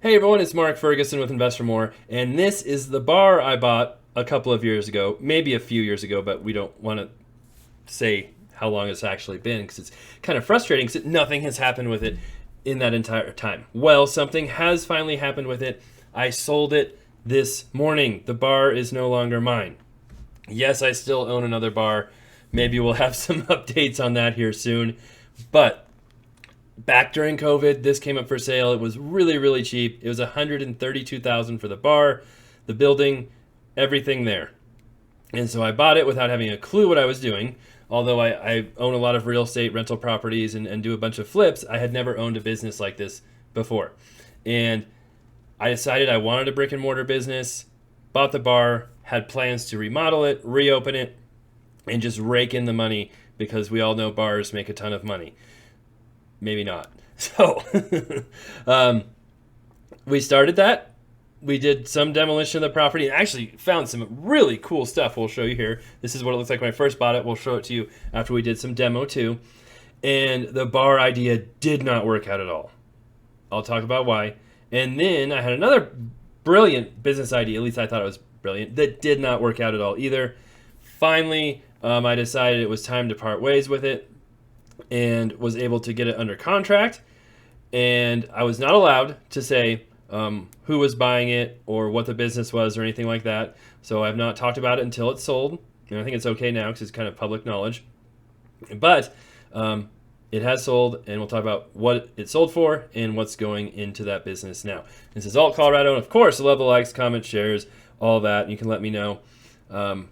Hey everyone, it's Mark Ferguson with Investor More, and this is the bar I bought a couple of years ago, maybe a few years ago, but we don't want to say how long it's actually been because it's kind of frustrating because nothing has happened with it in that entire time. Well, something has finally happened with it. I sold it this morning. The bar is no longer mine. Yes, I still own another bar. Maybe we'll have some updates on that here soon, but back during COVID, this came up for sale. It was really, really cheap. It was $132,000 for the bar, the building, everything there. And so I bought it without having a clue what I was doing. Although I own a lot of real estate rental properties and do a bunch of flips, I had never owned a business like this before. And I decided I wanted a brick and mortar business, bought the bar, had plans to remodel it, reopen it, and just rake in the money because we all know bars make a ton of money. Maybe not. So we started that. We did some demolition of the property and actually found some really cool stuff we'll show you here. This is what it looks like when I first bought it. We'll show it to you after we did some demo too. And the bar idea did not work out at all. I'll talk about why. And then I had another brilliant business idea, at least I thought it was brilliant, that did not work out at all either. Finally, I decided it was time to part ways with it and was able to get it under contract. And I was not allowed to say who was buying it or what the business was or anything like that. So I've not talked about it until it's sold. And I think it's okay now because it's kind of public knowledge. But it has sold, and we'll talk about what it sold for and what's going into that business now. This is Alt Colorado, and of course, love the likes, comments, shares, all that. You can let me know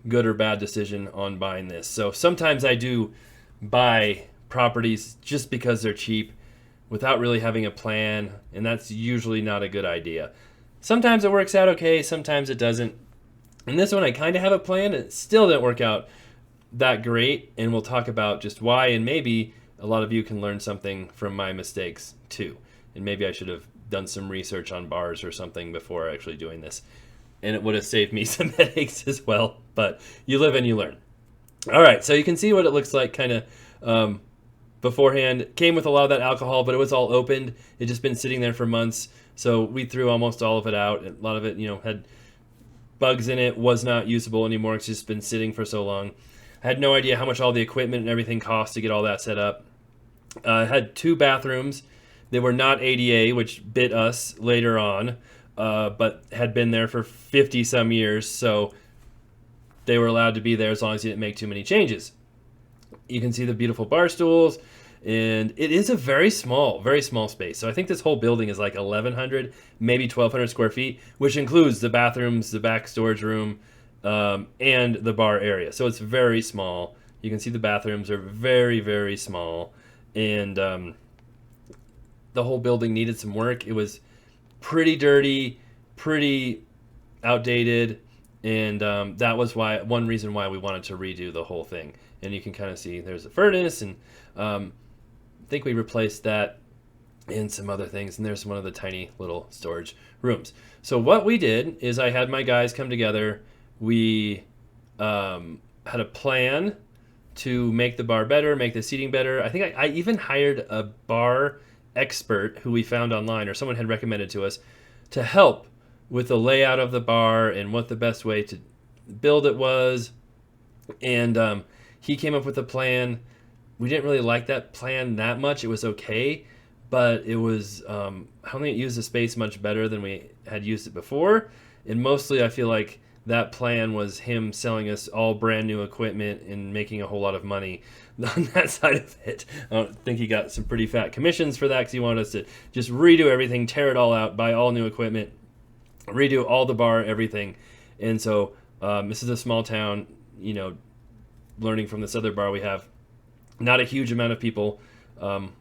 good or bad decision on buying this. So sometimes I do buy properties just because they're cheap without really having a plan, and that's usually not a good idea. Sometimes it works out okay, sometimes it doesn't. And this one I kind of have a plan, it still didn't work out that great, and we'll talk about just why, and maybe a lot of you can learn something from my mistakes too. And maybe I should have done some research on bars or something before actually doing this, and it would have saved me some headaches as well, but you live and you learn. All right, so you can see what it looks like kind of beforehand. Came with a lot of that alcohol, but it was all opened. It just been sitting there for months, so we threw almost all of it out. A lot of it, had bugs in it, was not usable anymore. It's just been sitting for so long. I had no idea how much all the equipment and everything cost to get all that set up. I had 2 bathrooms. They were not ADA, which bit us later on, but had been there for 50 some years, so they were allowed to be there as long as you didn't make too many changes. You can see the beautiful bar stools, and it is a very small space. So I think this whole building is like 1,100, maybe 1,200 square feet, which includes the bathrooms, the back storage room, and the bar area. So it's very small. You can see the bathrooms are very, very small, and the whole building needed some work. It was pretty dirty, pretty outdated, and that was one reason why we wanted to redo the whole thing. And you can kind of see there's a furnace, and I think we replaced that and some other things, and there's one of the tiny little storage rooms. So what we did is I had my guys come together. We had a plan to make the bar better, make the seating better. I think I even hired a bar expert who we found online, or someone had recommended to us, to help with the layout of the bar and what the best way to build it was. And he came up with a plan. We didn't really like that plan that much. It was okay, but it was I don't think it used the space much better than we had used it before. And mostly I feel like that plan was him selling us all brand new equipment and making a whole lot of money on that side of it. I don't think he got some pretty fat commissions for that because he wanted us to just redo everything, tear it all out, buy all new equipment, redo all the bar, everything. And so this is a small town, learning from this other bar we have. Not a huge amount of people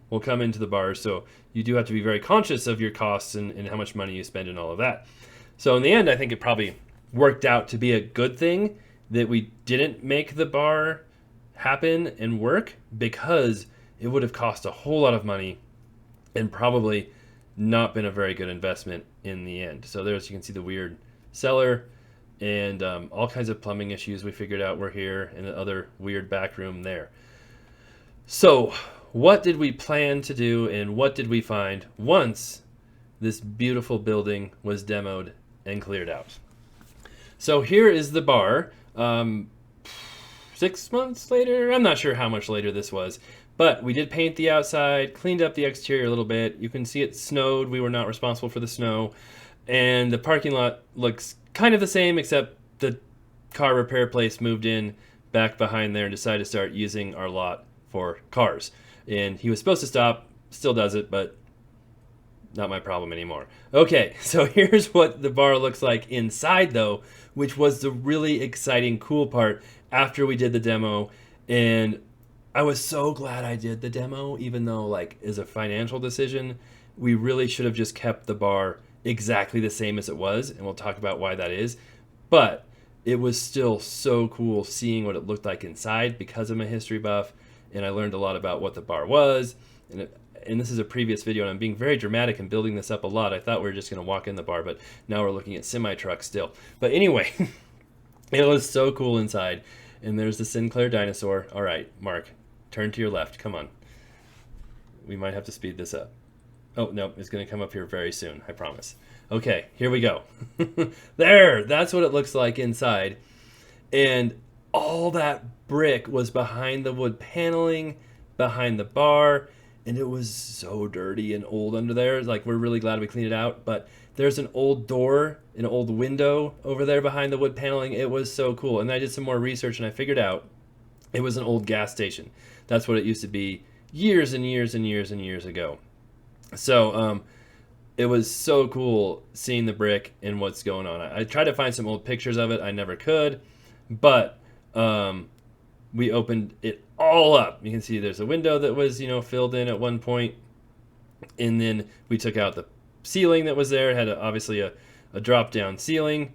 will come into the bars, so you do have to be very conscious of your costs and how much money you spend and all of that. So in the end, I think it probably worked out to be a good thing that we didn't make the bar happen and work, because it would have cost a whole lot of money and probably not been a very good investment in the end. So there's, you can see the weird cellar and all kinds of plumbing issues we figured out were here, and the other weird back room there. So what did we plan to do, and what did we find once this beautiful building was demoed and cleared out. So here is the bar. 6 months later, I'm not sure how much later this was, but we did paint the outside, cleaned up the exterior a little bit. You can see it snowed. We were not responsible for the snow. And the parking lot looks kind of the same, except the car repair place moved in back behind there and decided to start using our lot for cars. And he was supposed to stop, still does it, but not my problem anymore. Okay, so here's what the bar looks like inside, though, which was the really exciting, cool part after we did the demo. And I was so glad I did the demo, even though, like, as a financial decision, we really should have just kept the bar exactly the same as it was, and we'll talk about why that is. But it was still so cool seeing what it looked like inside because I'm a history buff, and I learned a lot about what the bar was. And this is a previous video, and I'm being very dramatic and building this up a lot. I thought we were just going to walk in the bar, but now we're looking at semi-trucks still. But anyway, it was so cool inside. And there's the Sinclair dinosaur. All right, Mark, turn to your left. Come on. We might have to speed this up. Oh, no, it's going to come up here very soon, I promise. Okay, here we go. There, that's what it looks like inside. And all that brick was behind the wood paneling, behind the bar, and it was so dirty and old under there. Like, we're really glad we cleaned it out, but there's an old door, an old window over there behind the wood paneling. It was so cool. And I did some more research, and I figured out it was an old gas station. That's what it used to be years and years and years and years ago. So it was so cool seeing the brick and what's going on. I tried to find some old pictures of it. I never could, but we opened it all up. You can see there's a window that was, filled in at one point, and then we took out the ceiling that was there. It had obviously a drop-down ceiling.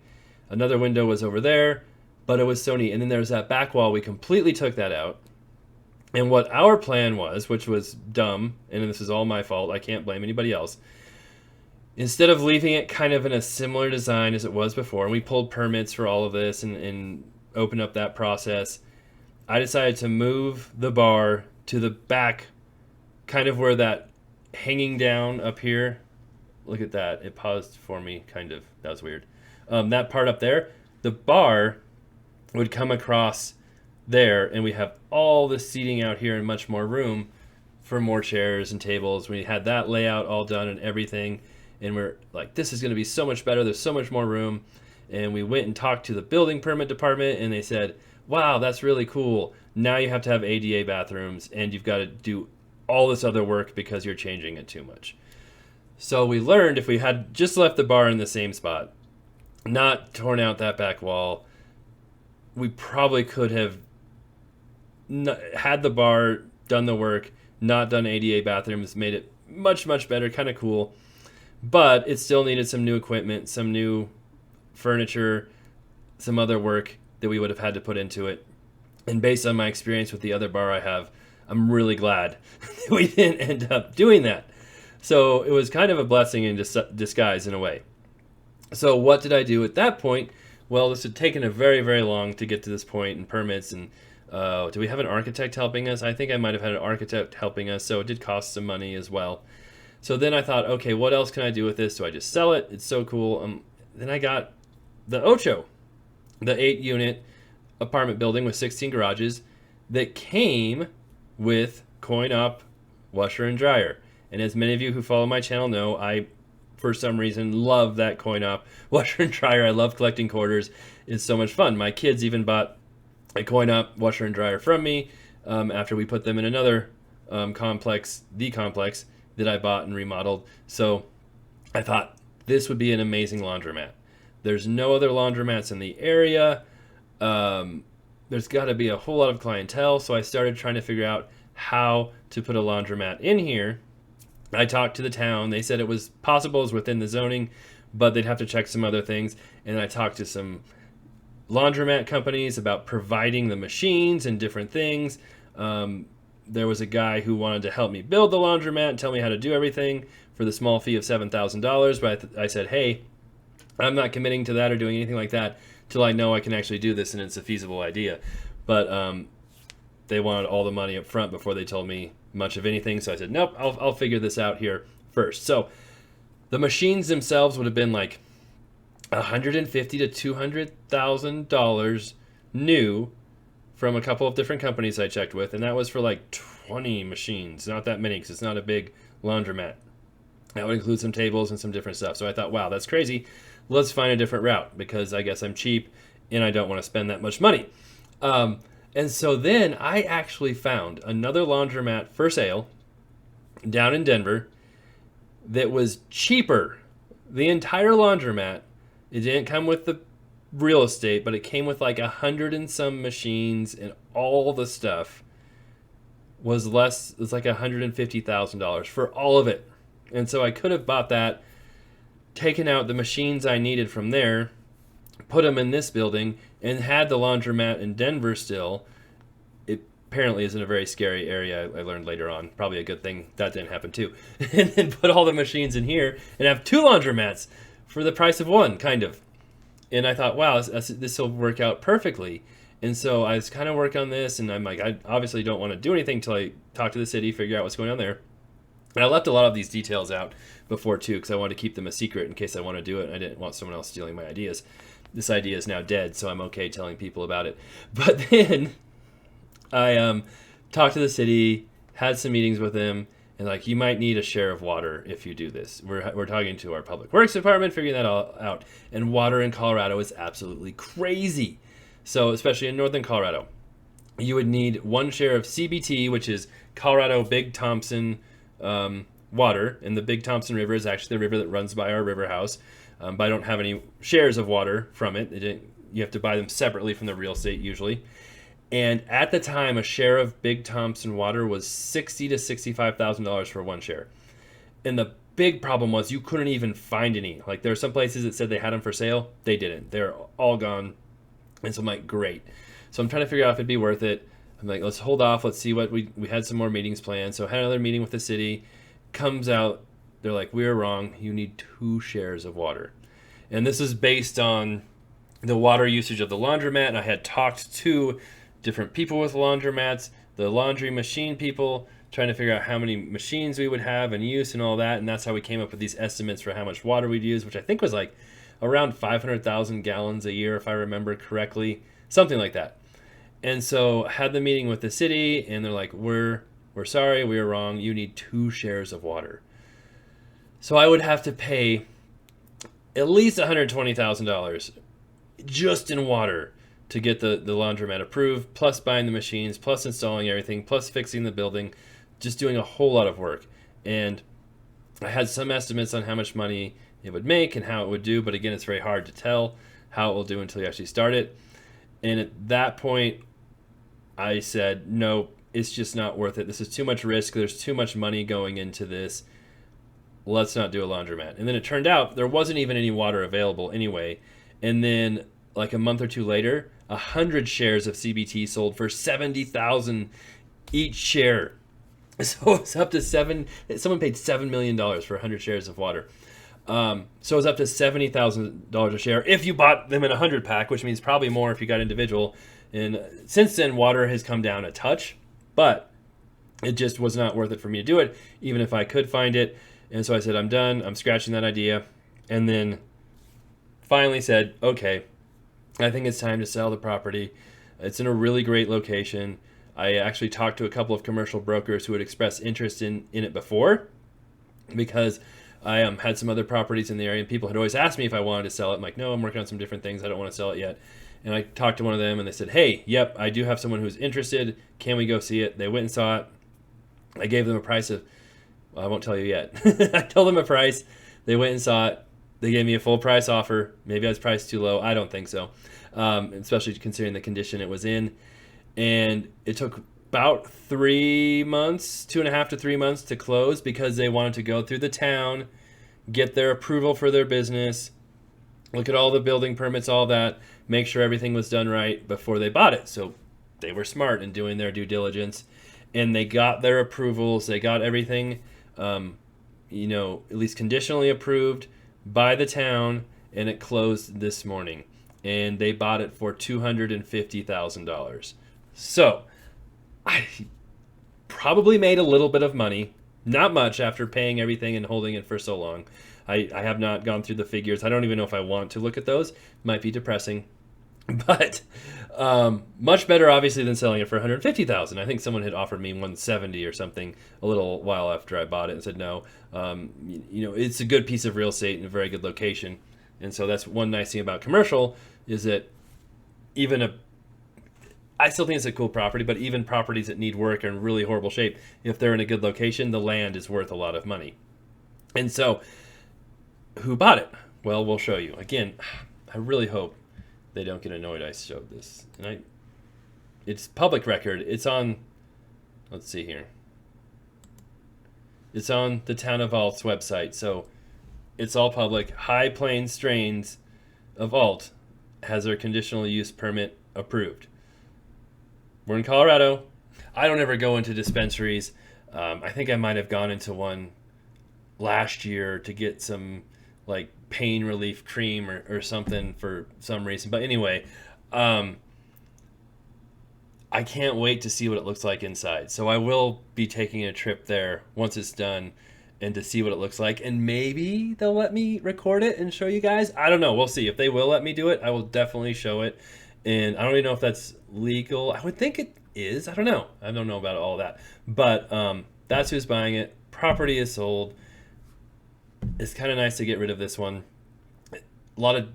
Another window was over there, but it was so neat. And then there's that back wall. We completely took that out. And what our plan was, which was dumb, and this is all my fault, I can't blame anybody else, instead of leaving it kind of in a similar design as it was before, and we pulled permits for all of this and opened up that process, I decided to move the bar to the back, kind of where that hanging down up here, look at that, it paused for me, kind of, that was weird. That part up there, the bar would come across there, and we have all the seating out here and much more room for more chairs and tables. We had that layout all done and everything, and we're like, this is going to be so much better. There's so much more room. And we went and talked to the building permit department, and they said, wow, that's really cool. Now you have to have ADA bathrooms, and you've got to do all this other work because you're changing it too much. So we learned if we had just left the bar in the same spot, not torn out that back wall, we probably could have had the bar, done the work, not done ADA bathrooms, made it much, much better, kind of cool. But it still needed some new equipment, some new furniture, some other work that we would have had to put into it. And based on my experience with the other bar I have, I'm really glad that we didn't end up doing that. So it was kind of a blessing in disguise in a way. So what did I do at that point? Well, this had taken a very, very long to get to this point, and permits, and do we have an architect helping us? I think I might have had an architect helping us, so it did cost some money as well. So then I thought, okay, what else can I do with this? Do I just sell it? It's so cool. Then I got the Ocho, the 8-unit apartment building with 16 garages that came with coin-op washer and dryer. And as many of you who follow my channel know, I, for some reason, love that coin-op washer and dryer. I love collecting quarters. It's so much fun. My kids even bought a coin-op washer and dryer from me after we put them in another complex that I bought and remodeled. So I thought this would be an amazing laundromat. There's no other laundromats in the area. There's got to be a whole lot of clientele, so I started trying to figure out how to put a laundromat in here. I talked to the town. They said it was possible, it was within the zoning, but they'd have to check some other things. And I talked to some laundromat companies about providing the machines and different things. There was a guy who wanted to help me build the laundromat and tell me how to do everything for the small fee of $7,000. But I said, hey, I'm not committing to that or doing anything like that till I know I can actually do this and it's a feasible idea. But they wanted all the money up front before they told me much of anything. So I said, nope, I'll figure this out here first. So The machines themselves would have been like $150 to $200,000 new from a couple of different companies I checked with, and that was for like 20 machines. Not that many because it's not a big laundromat. That would include some tables and some different stuff. So I thought, wow, that's crazy. Let's find a different route because I guess I'm cheap and I don't want to spend that much money. And so then I actually found another laundromat for sale down in Denver that was cheaper. The entire laundromat, it didn't come with the real estate, but it came with like 100 and some machines, and all the stuff was less. It's like $150,000 for all of it. And so I could have bought that, taken out the machines I needed from there, put them in this building, and had the laundromat in Denver still. It apparently is in a very scary area, I learned later on. Probably a good thing that didn't happen too. And then put all the machines in here and have two laundromats for the price of one, kind of. And I thought, wow, this will work out perfectly. And so I was kind of working on this, and I'm like, I obviously don't want to do anything until I talk to the city, figure out what's going on there. And I left a lot of these details out before, too, because I wanted to keep them a secret in case I want to do it, and I didn't want someone else stealing my ideas. This idea is now dead, so I'm okay telling people about it. But then I talked to the city, had some meetings with them, and like, you might need a share of water if you do this. We're talking to our public works department, figuring that all out. And water in Colorado is absolutely crazy. So especially in northern Colorado, you would need one share of CBT, which is Colorado Big Thompson water. And the Big Thompson River is actually the river that runs by our river house. But I don't have any shares of water from it. You have to buy them separately from the real estate usually. And at the time, a share of Big Thompson water was $60,000 to $65,000 for one share. And the big problem was you couldn't even find any. Like, there are some places that said they had them for sale. They didn't. They're all gone. And so I'm like, great. So I'm trying to figure out if it'd be worth it. I'm like, let's hold off. Let's see what we had some more meetings planned. So I had another meeting with the city. Comes out, they're like, we were wrong. You need 2 shares of water. And this is based on the water usage of the laundromat. And I had talked to different people with laundromats, the laundry machine people, trying to figure out how many machines we would have in use and all that. And that's how we came up with these estimates for how much water we'd use, which I think was like around 500,000 gallons a year, if I remember correctly, something like that. And so I had the meeting with the city, and they're like, we're sorry, we were wrong. You need 2 shares of water. So I would have to pay at least $120,000 just in water to get the laundromat approved, plus buying the machines, plus installing everything, plus fixing the building, just doing a whole lot of work. And I had some estimates on how much money it would make and how it would do, but again, it's very hard to tell how it will do until you actually start it. And at that point, I said, no, it's just not worth it. This is too much risk. There's too much money going into this. Let's not do a laundromat. And then it turned out there wasn't even any water available anyway. And then like a month or two later, 100 shares of CBT sold for $70,000 each share. So it's up to someone paid $7 million for 100 shares of water. So it's up to $70,000 a share if you bought them in a 100 pack, which means probably more if you got individual. And since then, water has come down a touch, but it just was not worth it for me to do it, even if I could find it. And so I said, I'm done. I'm scratching that idea. And then finally said, okay, I think it's time to sell the property. It's in a really great location. I actually talked to a couple of commercial brokers who had expressed interest in it before, because I had some other properties in the area, and people had always asked me if I wanted to sell it. I'm like, no, I'm working on some different things. I don't want to sell it yet. And I talked to one of them, and they said, hey, yep, I do have someone who's interested. Can we go see it? They went and saw it. I gave them a price of, well, I won't tell you yet. I told them a price. They went and saw it. They gave me a full price offer. Maybe I was priced too low. I don't think so, especially considering the condition it was in. And it took about 3 months, 2.5 to 3 months to close, because they wanted to go through the town, get their approval for their business, look at all the building permits, all that, make sure everything was done right before they bought it. So they were smart in doing their due diligence, and they got their approvals. They got everything, at least conditionally approved by the town, and it closed this morning. And they bought it for $250,000. So I probably made a little bit of money, not much after paying everything and holding it for so long. I have not gone through the figures. I don't even know if I want to look at those. Might be depressing. But much better, obviously, than selling it for 150,000. I think someone had offered me 170 or something a little while after I bought it, and said no. It's a good piece of real estate in a very good location, and so that's one nice thing about commercial is that I still think it's a cool property, but even properties that need work are in really horrible shape, if they're in a good location, the land is worth a lot of money. And so, who bought it? Well, we'll show you. Again, I really hope they don't get annoyed I showed this. And it's public record. It's on, let's see here. It's on the Town of Alt's website, so it's all public. High Plains Strains of Alt has their conditional use permit approved. We're in Colorado. I don't ever go into dispensaries. I think I might have gone into one last year to get some like pain relief cream or something for some reason. But anyway, I can't wait to see what it looks like inside. So I will be taking a trip there once it's done and to see what it looks like. And maybe they'll let me record it and show you guys. I don't know. We'll see. If they will let me do it, I will definitely show it. And I don't even know if that's legal. I would think it is. I don't know. I don't know about all that. But that's who's buying it. Property is sold. It's kind of nice to get rid of this one. A lot of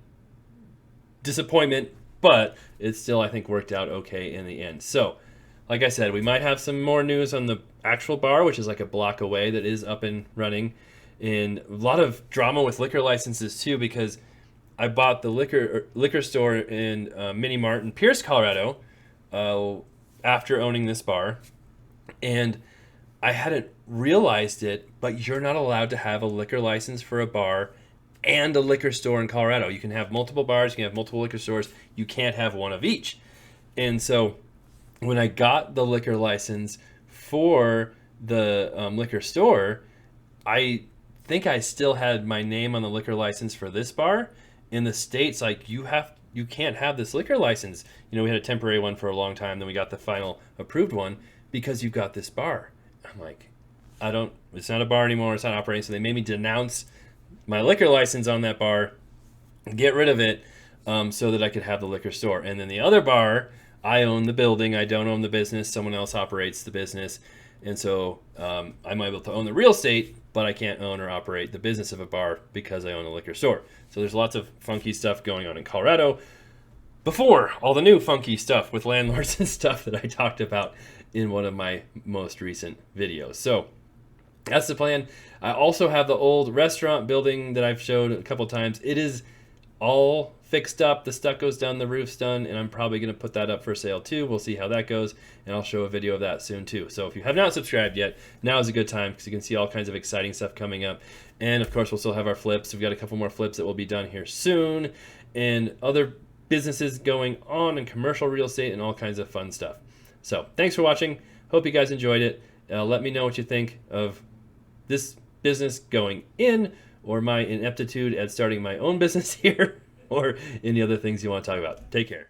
disappointment, but it still, I think, worked out okay in the end. So, like I said, we might have some more news on the actual bar, which is like a block away, that is up and running. And a lot of drama with liquor licenses, too, because I bought the liquor store in Mini Mart in Pierce, Colorado, after owning this bar. And I hadn't realized it, but you're not allowed to have a liquor license for a bar and a liquor store in Colorado. You can have multiple bars, you can have multiple liquor stores. You can't have one of each. And so when I got the liquor license for the liquor store, I think I still had my name on the liquor license for this bar. In the States, like you can't have this liquor license. We had a temporary one for a long time, then we got the final approved one because you've got this bar. I'm like, it's not a bar anymore, it's not operating. So they made me denounce my liquor license on that bar, get rid of it, so that I could have the liquor store. And then the other bar, I own the building, I don't own the business, someone else operates the business. And so I'm able to own the real estate, but I can't own or operate the business of a bar because I own a liquor store. So there's lots of funky stuff going on in Colorado before all the new funky stuff with landlords and stuff that I talked about in one of my most recent videos. So that's the plan. I also have the old restaurant building that I've showed a couple times. It is all fixed up. The stucco's done, the roof's done, and I'm probably going to put that up for sale too. We'll see how that goes, and I'll show a video of that soon too. So if you have not subscribed yet, now is a good time because you can see all kinds of exciting stuff coming up. And of course, we'll still have our flips. We've got a couple more flips that will be done here soon, and other businesses going on in commercial real estate and all kinds of fun stuff. So thanks for watching. Hope you guys enjoyed it. Let me know what you think of this business going in, or my ineptitude at starting my own business here, or any other things you want to talk about. Take care.